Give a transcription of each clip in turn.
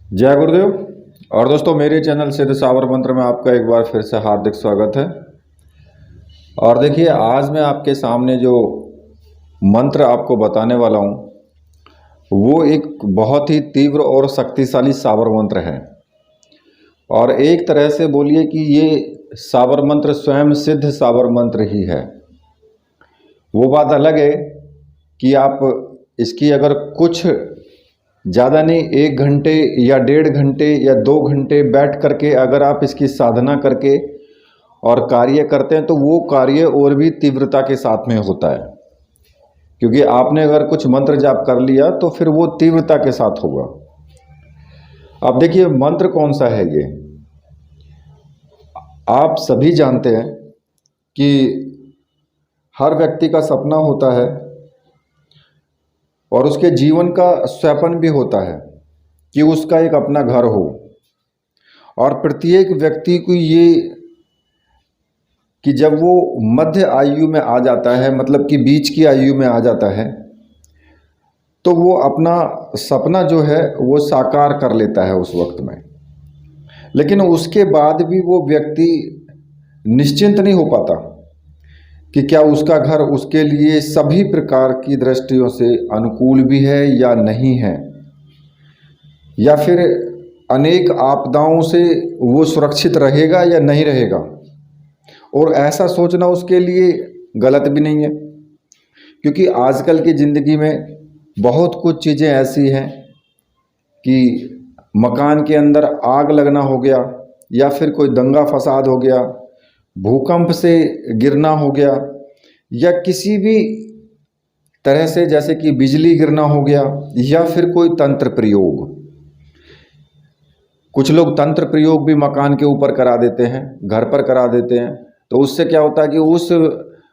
जय गुरुदेव। और दोस्तों, मेरे चैनल सिद्ध सावर मंत्र में आपका एक बार फिर से हार्दिक स्वागत है। और देखिए, आज मैं आपके सामने जो मंत्र आपको बताने वाला हूँ वो एक बहुत ही तीव्र और शक्तिशाली सावर मंत्र है। और एक तरह से बोलिए कि ये सावर मंत्र स्वयं सिद्ध सावर मंत्र ही है। वो बात अलग है कि आप इसकी अगर कुछ ज़्यादा नहीं 1 घंटे या 1.5 घंटे या 2 घंटे बैठ करके अगर आप इसकी साधना करके और कार्य करते हैं तो वो कार्य और भी तीव्रता के साथ में होता है। क्योंकि आपने अगर कुछ मंत्र जाप कर लिया तो फिर वो तीव्रता के साथ होगा। अब देखिए, मंत्र कौन सा है ये आप सभी जानते हैं कि हर व्यक्ति का सपना होता है और उसके जीवन का स्वप्न भी होता है कि उसका एक अपना घर हो। और प्रत्येक व्यक्ति को ये कि जब वो मध्य आयु में आ जाता है, मतलब कि बीच की आयु में आ जाता है, तो वो अपना सपना जो है वो साकार कर लेता है उस वक्त में। लेकिन उसके बाद भी वो व्यक्ति निश्चिंत नहीं हो पाता कि क्या उसका घर उसके लिए सभी प्रकार की दृष्टियों से अनुकूल भी है या नहीं है, या फिर अनेक आपदाओं से वो सुरक्षित रहेगा या नहीं रहेगा। और ऐसा सोचना उसके लिए गलत भी नहीं है, क्योंकि आजकल की ज़िंदगी में बहुत कुछ चीज़ें ऐसी हैं कि मकान के अंदर आग लगना हो गया, या फिर कोई दंगा फसाद हो गया, भूकंप से गिरना हो गया, या किसी भी तरह से जैसे कि बिजली गिरना हो गया, या फिर कोई तंत्र प्रयोग। कुछ लोग तंत्र प्रयोग भी मकान के ऊपर करा देते हैं, घर पर करा देते हैं। तो उससे क्या होता है कि उस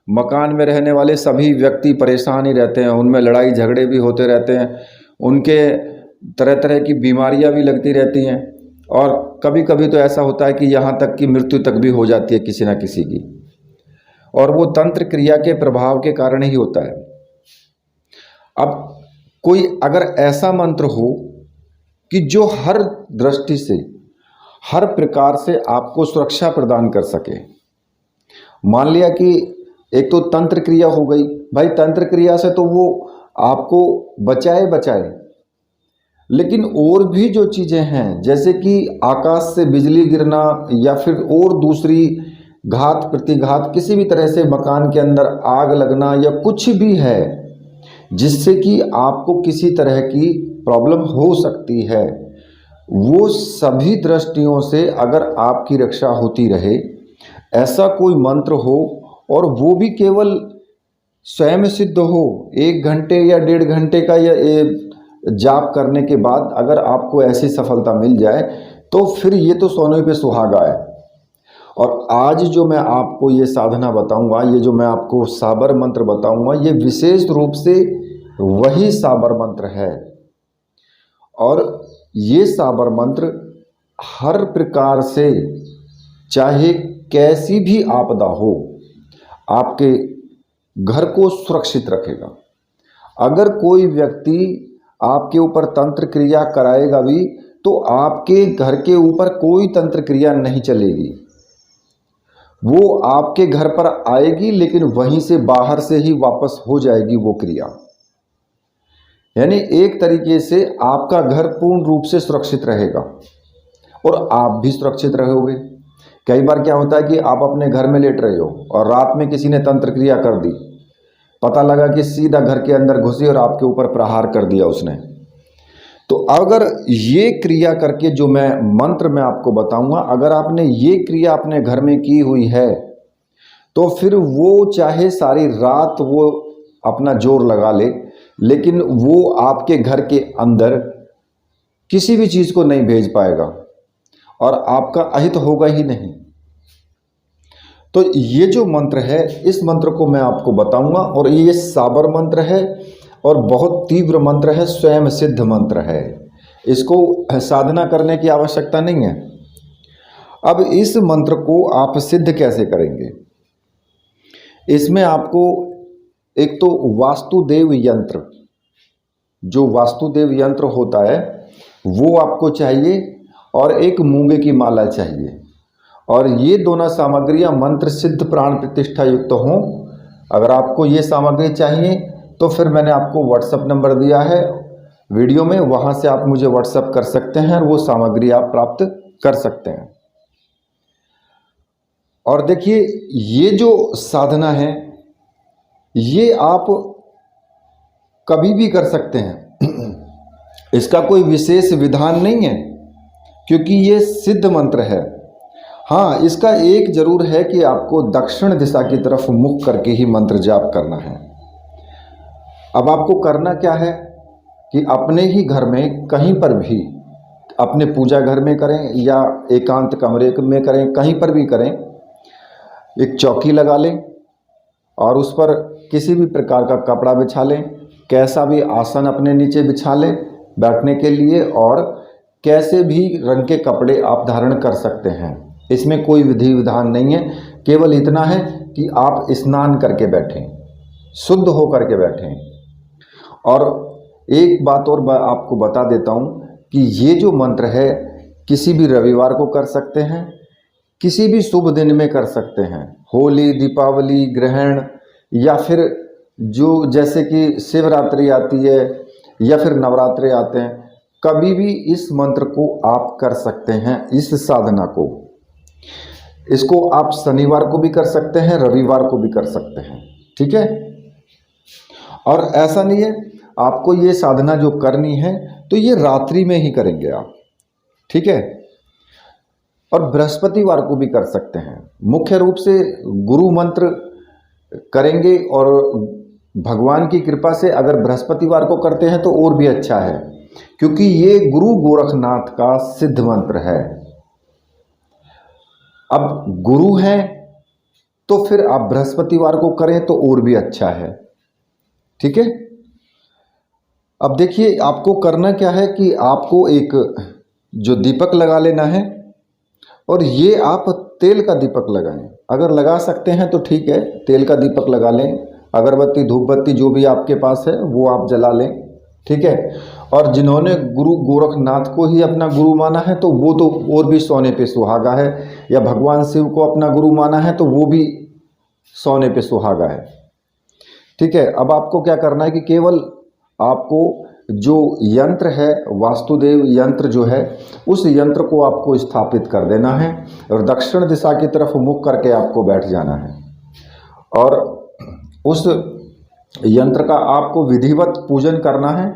मकान में रहने वाले सभी व्यक्ति परेशान ही रहते हैं, उनमें लड़ाई झगड़े भी होते रहते हैं, उनके तरह तरह की बीमारियां भी लगती रहती हैं। और कभी कभी तो ऐसा होता है कि यहाँ तक कि मृत्यु तक भी हो जाती है किसी न किसी की। और वो तंत्र क्रिया के प्रभाव के कारण ही होता है। अब कोई अगर ऐसा मंत्र हो कि जो हर दृष्टि से, हर प्रकार से आपको सुरक्षा प्रदान कर सके। मान लिया कि एक तो तंत्र क्रिया हो गई, भाई तंत्र क्रिया से तो वो आपको बचाए, लेकिन और भी जो चीज़ें हैं जैसे कि आकाश से बिजली गिरना, या फिर और दूसरी घात प्रतिघात, किसी भी तरह से मकान के अंदर आग लगना, या कुछ भी है जिससे कि आपको किसी तरह की प्रॉब्लम हो सकती है, वो सभी दृष्टियों से अगर आपकी रक्षा होती रहे, ऐसा कोई मंत्र हो और वो भी केवल स्वयं सिद्ध हो, 1 घंटे या 1.5 घंटे का या जाप करने के बाद अगर आपको ऐसी सफलता मिल जाए तो फिर ये तो सोने पे सुहागा है। और आज जो मैं आपको ये साधना बताऊंगा, ये जो मैं आपको साबर मंत्र बताऊंगा, ये विशेष रूप से वही साबर मंत्र है। और ये साबर मंत्र हर प्रकार से, चाहे कैसी भी आपदा हो, आपके घर को सुरक्षित रखेगा। अगर कोई व्यक्ति आपके ऊपर तंत्र क्रिया कराएगा भी तो आपके घर के ऊपर कोई तंत्र क्रिया नहीं चलेगी, वो आपके घर पर आएगी लेकिन वहीं से बाहर से ही वापस हो जाएगी वो क्रिया। यानी एक तरीके से आपका घर पूर्ण रूप से सुरक्षित रहेगा और आप भी सुरक्षित रहोगे। कई बार क्या होता है कि आप अपने घर में लेट रहे हो और रात में किसी ने तंत्र क्रिया कर दी, पता लगा कि सीधा घर के अंदर घुसी और आपके ऊपर प्रहार कर दिया उसने। तो अगर ये क्रिया करके जो मैं मंत्र में आपको बताऊंगा, अगर आपने ये क्रिया अपने घर में की हुई है तो फिर वो चाहे सारी रात वो अपना जोर लगा ले, लेकिन वो आपके घर के अंदर किसी भी चीज़ को नहीं भेज पाएगा और आपका अहित होगा ही नहीं। तो ये जो मंत्र है, इस मंत्र को मैं आपको बताऊंगा, और ये साबर मंत्र है और बहुत तीव्र मंत्र है, स्वयं सिद्ध मंत्र है। इसको साधना करने की आवश्यकता नहीं है। अब इस मंत्र को आप सिद्ध कैसे करेंगे? इसमें आपको एक तो वास्तुदेव यंत्र, जो वास्तुदेव यंत्र होता है वो आपको चाहिए, और एक मूंगे की माला चाहिए। और ये दोनों सामग्रियां मंत्र सिद्ध प्राण प्रतिष्ठा युक्त हों। अगर आपको ये सामग्री चाहिए तो फिर मैंने आपको व्हाट्सएप नंबर दिया है वीडियो में, वहाँ से आप मुझे व्हाट्सएप कर सकते हैं और वो सामग्री आप प्राप्त कर सकते हैं। और देखिए, ये जो साधना है ये आप कभी भी कर सकते हैं। इसका कोई विशेष विधान नहीं है, क्योंकि ये सिद्ध मंत्र है। हाँ, इसका एक जरूर है कि आपको दक्षिण दिशा की तरफ मुख करके ही मंत्र जाप करना है। अब आपको करना क्या है कि अपने ही घर में कहीं पर भी, अपने पूजा घर में करें या एकांत कमरे में करें, कहीं पर भी करें, एक चौकी लगा लें और उस पर किसी भी प्रकार का कपड़ा बिछा लें, कैसा भी आसन अपने नीचे बिछा लें बैठने के लिए, और कैसे भी रंग के कपड़े आप धारण कर सकते हैं। इसमें कोई विधि विधान नहीं है, केवल इतना है कि आप स्नान करके बैठें, शुद्ध हो करके बैठें। और एक बात और आपको बता देता हूँ कि ये जो मंत्र है किसी भी रविवार को कर सकते हैं, किसी भी शुभ दिन में कर सकते हैं, होली, दीपावली, ग्रहण, या फिर जो जैसे कि शिवरात्रि आती है या फिर नवरात्रि आते हैं, कभी भी इस मंत्र को आप कर सकते हैं। इस साधना को, इसको आप शनिवार को भी कर सकते हैं, रविवार को भी कर सकते हैं, ठीक है। और ऐसा नहीं है आपको ये साधना जो करनी है तो ये रात्रि में ही करेंगे आप, ठीक है। और बृहस्पतिवार को भी कर सकते हैं। मुख्य रूप से गुरु मंत्र करेंगे, और भगवान की कृपा से अगर बृहस्पतिवार को करते हैं तो और भी अच्छा है, क्योंकि ये गुरु गोरखनाथ का सिद्ध मंत्र है। अब गुरु हैं तो फिर आप बृहस्पतिवार को करें तो और भी अच्छा है, ठीक है। अब देखिए, आपको करना क्या है कि आपको एक जो दीपक लगा लेना है, और ये आप तेल का दीपक लगाएं। अगर लगा सकते हैं तो ठीक है, तेल का दीपक लगा लें। अगरबत्ती, धूप बत्ती जो भी आपके पास है वो आप जला लें, ठीक है। और जिन्होंने गुरु गोरखनाथ को ही अपना गुरु माना है तो वो तो और भी सोने पे सुहागा है, या भगवान शिव को अपना गुरु माना है तो वो भी सोने पे सुहागा है, ठीक है। अब आपको क्या करना है कि केवल आपको जो यंत्र है, वास्तुदेव यंत्र जो है, उस यंत्र को आपको स्थापित कर देना है और दक्षिण दिशा की तरफ मुख करके आपको बैठ जाना है। और उस यंत्र का आपको विधिवत पूजन करना है,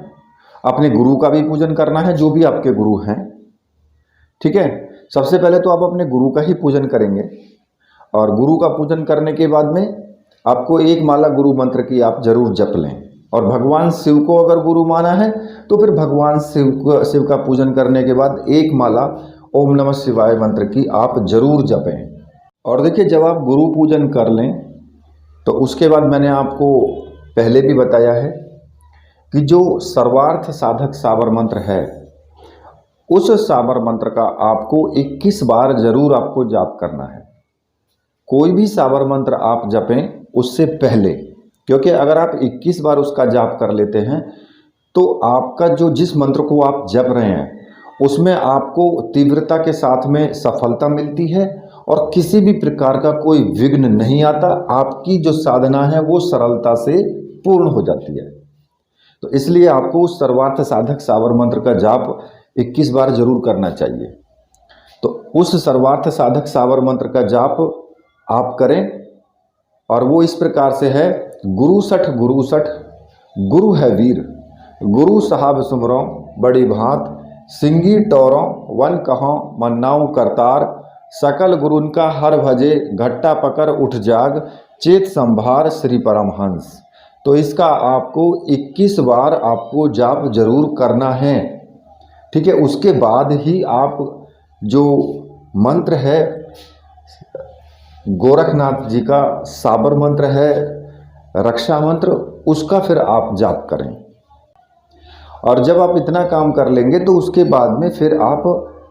अपने गुरु का भी पूजन करना है, जो भी आपके गुरु हैं, ठीक है। सबसे पहले तो आप अपने गुरु का ही पूजन करेंगे, और गुरु का पूजन करने के बाद में आपको एक माला गुरु मंत्र की आप जरूर जप लें। और भगवान शिव को अगर गुरु माना है तो फिर भगवान शिव का पूजन करने के बाद एक माला ओम नमः शिवाय मंत्र की आप जरूर जपें। और देखिए, जब आप गुरु पूजन कर लें तो उसके बाद मैंने आपको पहले भी बताया है कि जो सर्वार्थ साधक साबर मंत्र है, उस साबर मंत्र का आपको 21 बार जरूर आपको जाप करना है। कोई भी साबर मंत्र आप जपें उससे पहले, क्योंकि अगर आप 21 बार उसका जाप कर लेते हैं तो आपका जो जिस मंत्र को आप जप रहे हैं उसमें आपको तीव्रता के साथ में सफलता मिलती है, और किसी भी प्रकार का कोई विघ्न नहीं आता। आपकी जो साधना है वो सरलता से पूर्ण हो जाती है। तो इसलिए आपको उस सर्वार्थ साधक साबर मंत्र का जाप 21 बार जरूर करना चाहिए। तो उस सर्वार्थ साधक साबर मंत्र का जाप आप करें, और वो इस प्रकार से है: गुरु सठ गुरु है वीर, गुरु साहब सुमरों बड़ी भांत, सिंगी टोरों वन कहों मन्नाऊ करतार, सकल गुरुन का हर भजे घट्टा पकड़ उठ जाग, चेत संभार श्री परमहंस। तो इसका आपको 21 बार आपको जाप जरूर करना है, ठीक है। उसके बाद ही आप जो मंत्र है गोरखनाथ जी का साबर मंत्र है, रक्षा मंत्र, उसका फिर आप जाप करें। और जब आप इतना काम कर लेंगे तो उसके बाद में फिर आप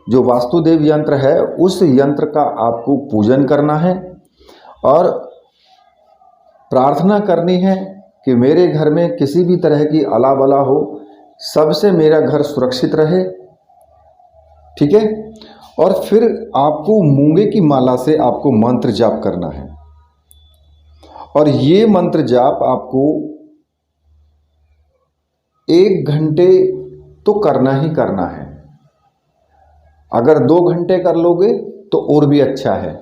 जो वास्तुदेव यंत्र है उस यंत्र का आपको पूजन करना है, और प्रार्थना करनी है कि मेरे घर में किसी भी तरह की अला बला हो, सबसे मेरा घर सुरक्षित रहे, ठीक है। और फिर आपको मूंगे की माला से आपको मंत्र जाप करना है, और ये मंत्र जाप आपको 1 घंटे तो करना ही करना है। अगर 2 घंटे कर लोगे तो और भी अच्छा है।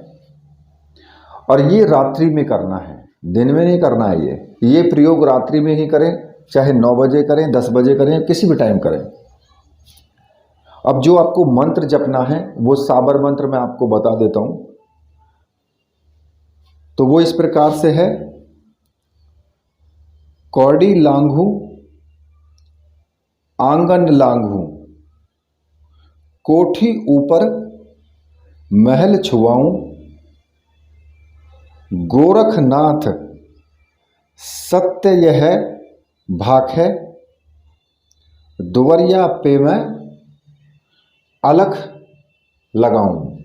और ये रात्रि में करना है, दिन में नहीं करना है। ये प्रयोग रात्रि में ही करें, चाहे 9 बजे करें, 10 बजे करें, किसी भी टाइम करें। अब जो आपको मंत्र जपना है वो साबर मंत्र मैं आपको बता देता हूं। तो वो इस प्रकार से है, कौड़ी लांघू आंगन लांघू, कोठी ऊपर महल छुआऊं, गोरखनाथ सत्य यह भाख है, दुवरिया पे मैं अलख लगाऊं।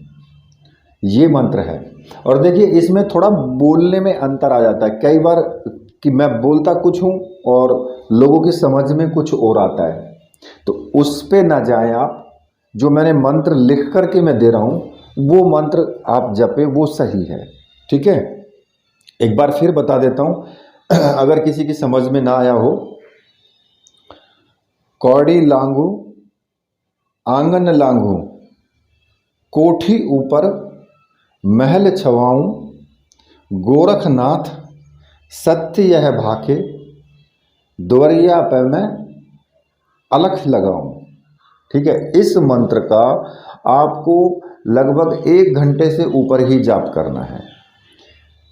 ये मंत्र है। और देखिए इसमें थोड़ा बोलने में अंतर आ जाता है, कई बार कि मैं बोलता कुछ हूं और लोगों की समझ में कुछ और आता है, तो उस पे ना जाएं आप। जो मैंने मंत्र लिख करके मैं दे रहा हूं वो मंत्र आप जपे, वो सही है। ठीक है, एक बार फिर बता देता हूं अगर किसी की समझ में ना आया हो। कौड़ी लांघू आंगन लांघू, कोठी ऊपर महल छवाऊं, गोरखनाथ सत्य यह भाखे, दुवरिया पे मैं अलख लगाऊं। ठीक है, इस मंत्र का आपको लगभग 1 घंटे से ऊपर ही जाप करना है।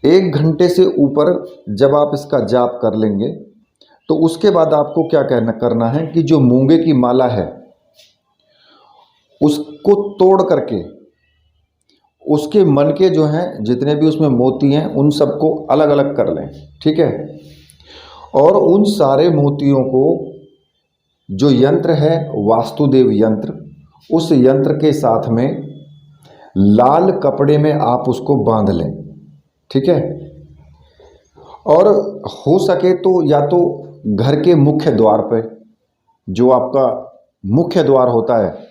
1 घंटे से ऊपर जब आप इसका जाप कर लेंगे तो उसके बाद आपको क्या करना है कि जो मूंगे की माला है उसको तोड़ करके उसके मन के जो हैं जितने भी उसमें मोती हैं उन सबको अलग अलग कर लें। ठीक है, और उन सारे मोतियों को जो यंत्र है वास्तुदेव यंत्र, उस यंत्र के साथ में लाल कपड़े में आप उसको बांध लें। ठीक है, और हो सके तो या तो घर के मुख्य द्वार पे, जो आपका मुख्य द्वार होता है,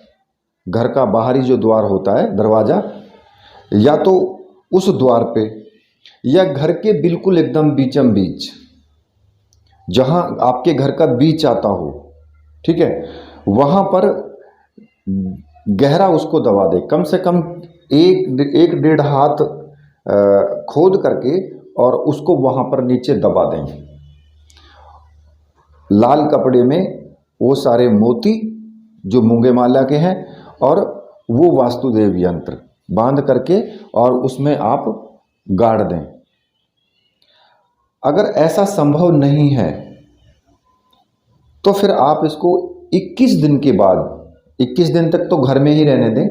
घर का बाहरी जो द्वार होता है दरवाज़ा, या तो उस द्वार पे, या घर के बिल्कुल एकदम बीचम बीच जहाँ आपके घर का बीच आता हो। ठीक है, वहाँ पर गहरा उसको दबा दे, कम से कम 1-1.5 हाथ खोद करके और उसको वहाँ पर नीचे दबा दें। लाल कपड़े में वो सारे मोती जो मूंगे माला के हैं और वो वास्तुदेव यंत्र बांध करके और उसमें आप गाड़ दें। अगर ऐसा संभव नहीं है तो फिर आप इसको 21 दिन के बाद, 21 दिन तक तो घर में ही रहने दें,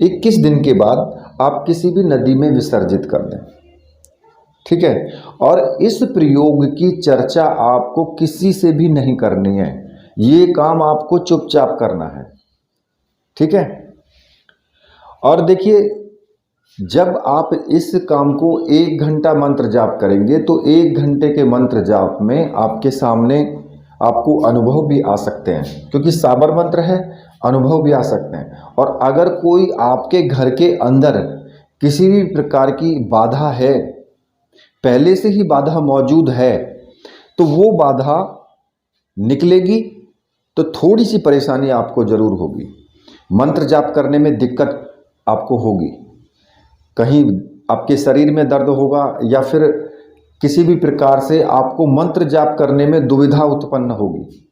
21 दिन के बाद आप किसी भी नदी में विसर्जित कर दें। ठीक है, और इस प्रयोग की चर्चा आपको किसी से भी नहीं करनी है, ये काम आपको चुपचाप करना है। ठीक है, और देखिए जब आप इस काम को 1 घंटा मंत्र जाप करेंगे तो 1 घंटे के मंत्र जाप में आपके सामने आपको अनुभव भी आ सकते हैं, क्योंकि साबर मंत्र है, अनुभव भी आ सकते हैं। और अगर कोई आपके घर के अंदर किसी भी प्रकार की बाधा है, पहले से ही बाधा मौजूद है, तो वो बाधा निकलेगी तो थोड़ी सी परेशानी आपको जरूर होगी। मंत्र जाप करने में दिक्कत आपको होगी, कहीं आपके शरीर में दर्द होगा या फिर किसी भी प्रकार से आपको मंत्र जाप करने में दुविधा उत्पन्न होगी।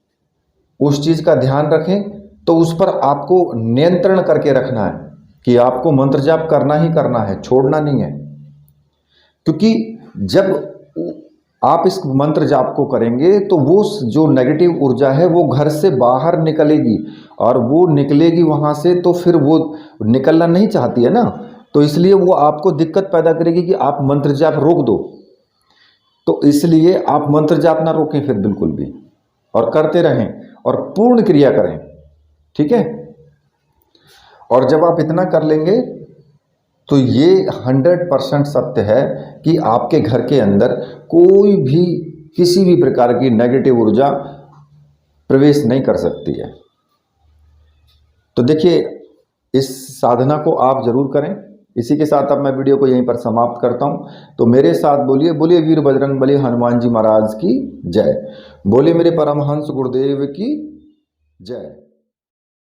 उस चीज़ का ध्यान रखें, तो उस पर आपको नियंत्रण करके रखना है कि आपको मंत्र जाप करना ही करना है, छोड़ना नहीं है। क्योंकि जब आप इस मंत्र जाप को करेंगे तो वो जो नेगेटिव ऊर्जा है वो घर से बाहर निकलेगी, और वो निकलेगी वहाँ से तो फिर वो निकलना नहीं चाहती है ना, तो इसलिए वो आपको दिक्कत पैदा करेगी कि आप मंत्र जाप रोक दो। तो इसलिए आप मंत्र जाप ना रोकें फिर बिल्कुल भी, और करते रहें और पूर्ण क्रिया करें। ठीक है, और जब आप इतना कर लेंगे तो ये 100% सत्य है कि आपके घर के अंदर कोई भी किसी भी प्रकार की नेगेटिव ऊर्जा प्रवेश नहीं कर सकती है। तो देखिए इस साधना को आप जरूर करें। इसी के साथ अब मैं वीडियो को यहीं पर समाप्त करता हूं। तो मेरे साथ बोलिए, बोलिए वीर बजरंगबली हनुमान जी महाराज की जय। बोलिए मेरे परमहंस गुरुदेव की जय।